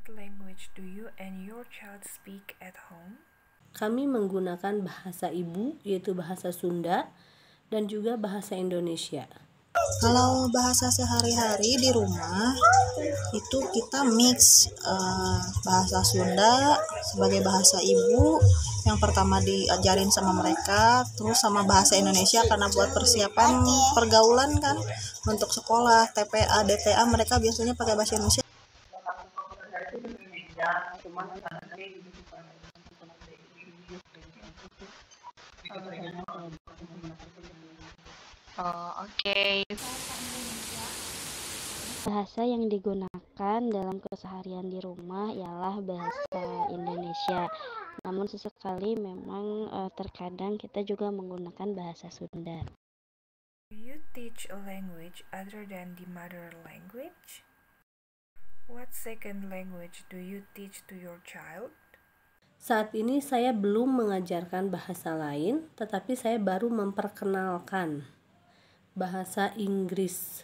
What language do you and your child speak at home? Kami menggunakan bahasa ibu, yaitu bahasa Sunda, dan juga bahasa Indonesia. Kalau bahasa sehari-hari di rumah itu kita mix bahasa Sunda sebagai bahasa ibu yang pertama diajarin sama mereka, terus sama bahasa Indonesia karena buat persiapan pergaulan kan untuk sekolah, TPA, DTA mereka biasanya pakai bahasa Indonesia. Oke. Bahasa yang digunakan dalam keseharian di rumah ialah bahasa Indonesia. Namun sesekali memang terkadang kita juga menggunakan bahasa Sunda. Do you teach a language other than the mother language? What second language do you teach to your child? Saat ini saya belum mengajarkan bahasa lain, tetapi saya baru memperkenalkan bahasa Inggris.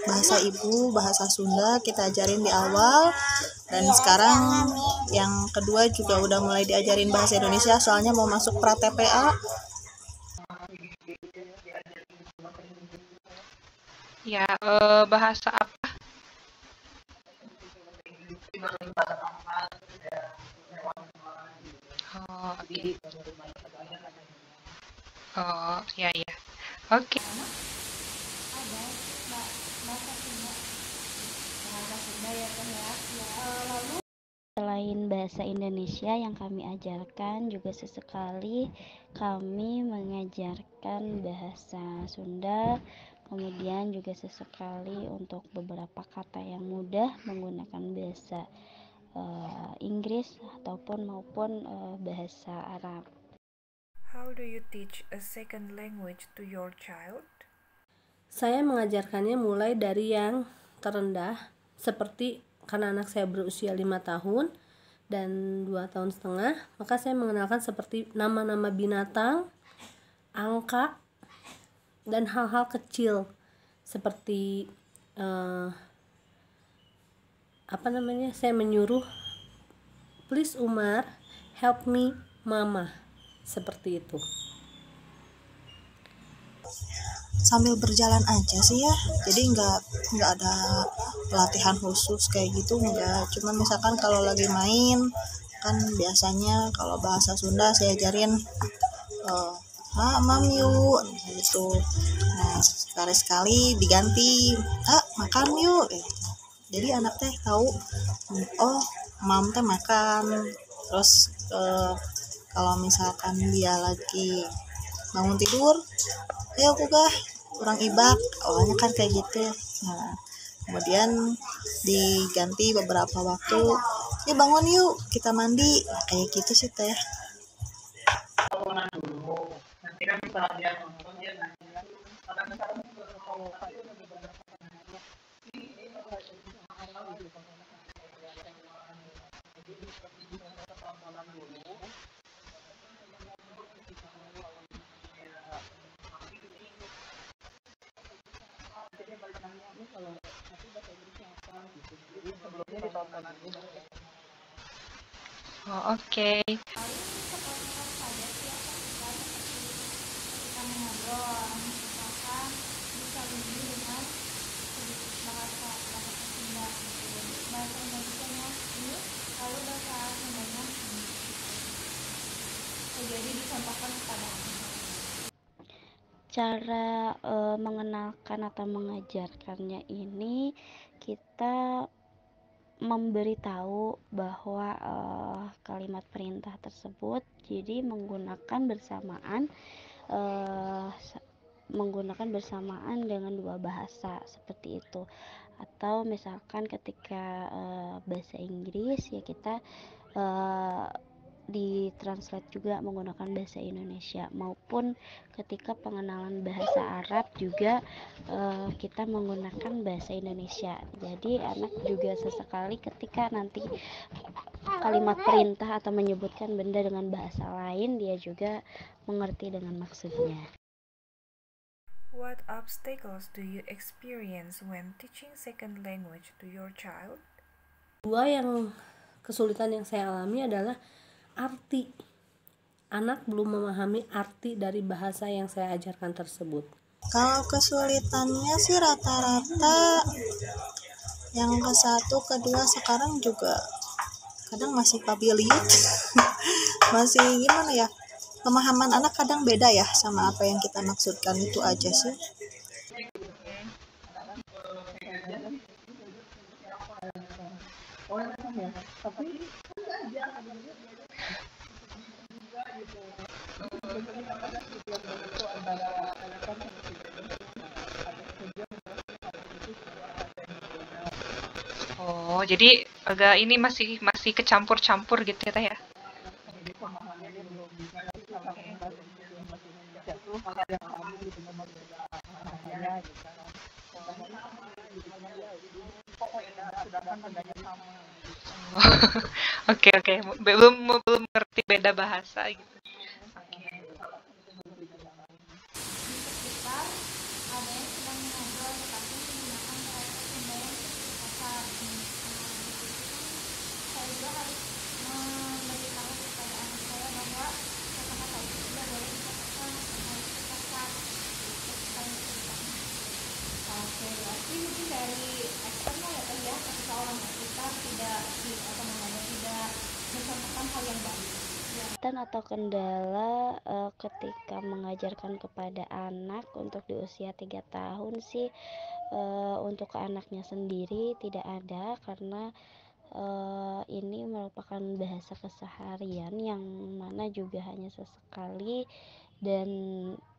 Bahasa ibu, bahasa Sunda kita ajarin di awal, dan sekarang yang kedua juga udah mulai diajarin bahasa Indonesia soalnya mau masuk pra TPA. Ya, bahasa apa? Oh, oke. Oh, ya ya. Oke. Selain bahasa Indonesia yang kami ajarkan, juga sesekali kami mengajarkan bahasa Sunda, kemudian juga sesekali untuk beberapa kata yang mudah menggunakan bahasa Inggris maupun bahasa Arab. How do you teach a second language to your child? Saya mengajarkannya mulai dari yang terendah, seperti karena anak saya berusia 5 tahun dan 2 tahun setengah, maka saya mengenalkan seperti nama-nama binatang, angka, dan hal-hal kecil seperti saya menyuruh, please Umar, help me mama, seperti itu. Sambil berjalan aja sih ya, jadi nggak ada pelatihan khusus kayak gitu, nggak. Cuman misalkan kalau lagi main kan biasanya kalau bahasa Sunda saya ajarin mam yuk gitu. Nah sekali diganti makan yuk, jadi anak teh tahu oh mam teh makan. Terus kalau misalkan dia lagi bangun tidur, ayo gugah kurang ibak, awalnya kan kayak gitu. Nah kemudian diganti beberapa waktu, ya bangun yuk kita mandi, nah, kayak gitu sih teh. Oh, oke. Cara mengenalkan atau mengajarkannya ini, kita memberitahu bahwa kalimat perintah tersebut jadi menggunakan bersamaan dengan dua bahasa seperti itu. Atau misalkan ketika bahasa Inggris, ya kita ditranslate juga menggunakan bahasa Indonesia, maupun ketika pengenalan bahasa Arab juga kita menggunakan bahasa Indonesia. Jadi anak juga sesekali ketika nanti kalimat perintah atau menyebutkan benda dengan bahasa lain, dia juga mengerti dengan maksudnya. What obstacles do you experience when teaching second language to your child? Dua yang kesulitan yang saya alami adalah arti. Anak belum memahami arti dari bahasa yang saya ajarkan tersebut. Kalau kesulitannya sih rata-rata yang ke satu, kedua sekarang juga kadang masih pabilit. Masih gimana ya, pemahaman anak kadang beda ya sama apa yang kita maksudkan, itu aja sih. Oh, jadi agak ini masih masih kecampur-campur gitu ya, Teh ya. Oke, oke. Belum ngerti beda bahasa gitu. Oke. Kesulitan atau kendala ketika mengajarkan kepada anak untuk di usia 3 tahun sih, untuk ke anaknya sendiri tidak ada, karena ini merupakan bahasa keseharian yang mana juga hanya sesekali dan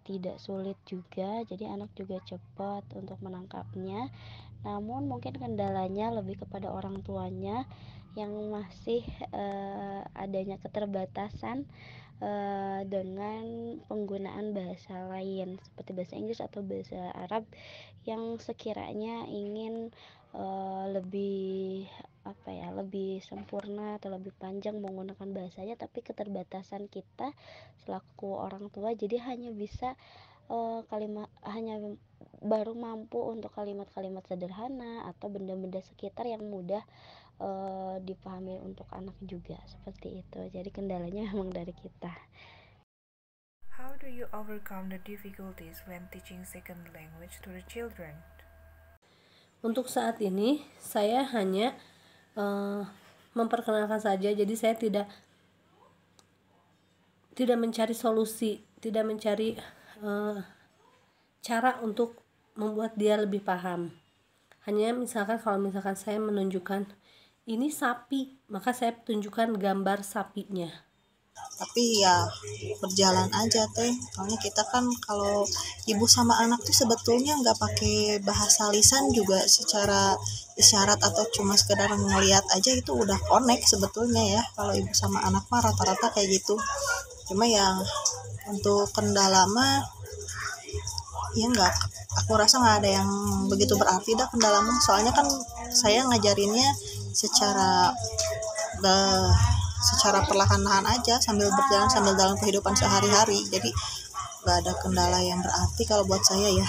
tidak sulit juga, jadi anak juga cepat untuk menangkapnya. Namun mungkin kendalanya lebih kepada orang tuanya yang masih adanya keterbatasan dengan penggunaan bahasa lain seperti bahasa Inggris atau bahasa Arab yang sekiranya ingin lebih lebih sempurna atau lebih panjang menggunakan bahasanya, tapi keterbatasan kita selaku orang tua jadi hanya bisa kalimat hanya baru mampu untuk kalimat-kalimat sederhana atau benda-benda sekitar yang mudah dipahami untuk anak juga, seperti itu. Jadi kendalanya memang dari kita. How do you overcome the difficulties when teaching second language to the children? Untuk saat ini saya hanya memperkenalkan saja, jadi saya tidak mencari solusi, tidak mencari cara untuk membuat dia lebih paham. Hanya misalkan kalau misalkan saya menunjukkan ini sapi, maka saya tunjukkan gambar sapinya. Tapi ya berjalan aja teh, soalnya kita kan kalau ibu sama anak tuh sebetulnya nggak pakai bahasa lisan juga, secara isyarat atau cuma sekedar ngeliat aja itu udah connect sebetulnya ya. Kalau ibu sama anak mah rata-rata kayak gitu. Cuma yang untuk kendala mah ya nggak, aku rasa nggak ada yang begitu berarti dah kendala mah, soalnya kan saya ngajarinnya secara secara perlahan-lahan aja sambil berjalan, sambil dalam kehidupan sehari-hari, jadi nggak ada kendala yang berarti kalau buat saya ya.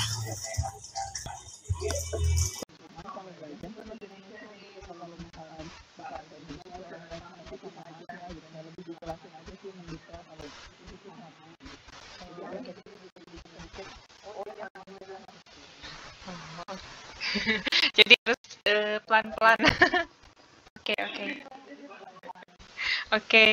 Jadi harus pelan-pelan. Oke, oke. Oke.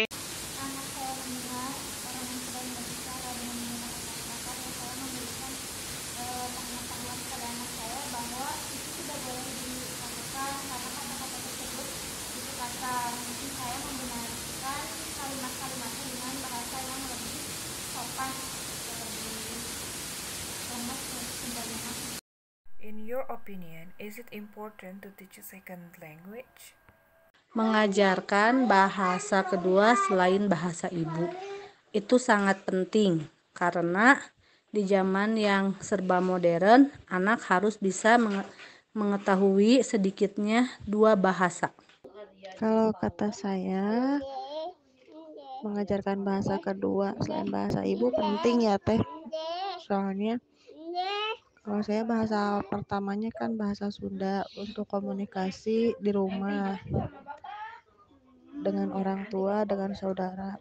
In your opinion, is it important to teach a second language? Mengajarkan bahasa kedua selain bahasa ibu itu sangat penting, karena di zaman yang serba modern, anak harus bisa mengetahui sedikitnya dua bahasa. Kalau kata saya, mengajarkan bahasa kedua selain bahasa ibu penting ya teh. Soalnya kalau saya bahasa pertamanya kan bahasa Sunda untuk komunikasi di rumah. dengan orang tua, dengan saudara.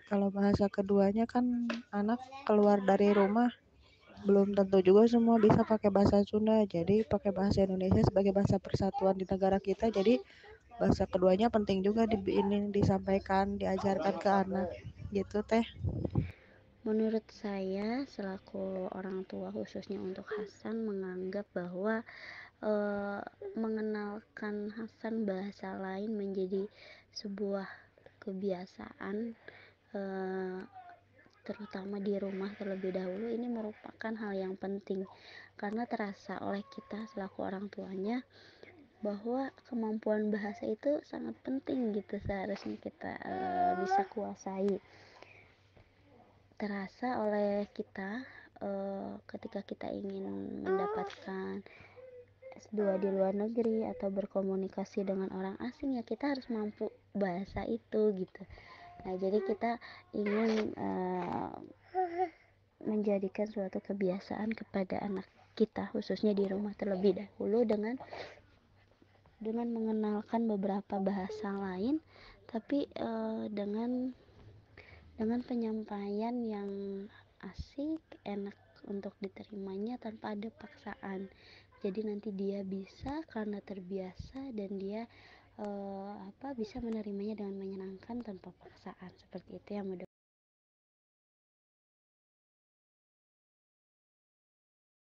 Kalau bahasa keduanya kan anak keluar dari rumah belum tentu juga semua bisa pakai bahasa Sunda. Jadi pakai bahasa Indonesia sebagai bahasa persatuan di negara kita. Jadi bahasa keduanya penting juga ini disampaikan, diajarkan ke anak. Gitu teh. Menurut saya selaku orang tua, khususnya untuk Hasan, menganggap bahwa mengenalkan Hasan bahasa lain menjadi sebuah kebiasaan, terutama di rumah terlebih dahulu. Ini merupakan hal yang penting karena terasa oleh kita selaku orang tuanya bahwa kemampuan bahasa itu sangat penting gitu, seharusnya kita bisa kuasai. Terasa oleh kita ketika kita ingin mendapatkan S2 di luar negeri atau berkomunikasi dengan orang asing, ya kita harus mampu bahasa itu gitu. Nah, jadi kita ingin menjadikan suatu kebiasaan kepada anak kita, khususnya di rumah terlebih dahulu, dengan mengenalkan beberapa bahasa lain, tapi dengan penyampaian yang asik, enak untuk diterimanya tanpa ada paksaan. Jadi nanti dia bisa karena terbiasa, dan dia bisa menerimanya dengan menyenangkan tanpa paksaan. Seperti itu ya, mudah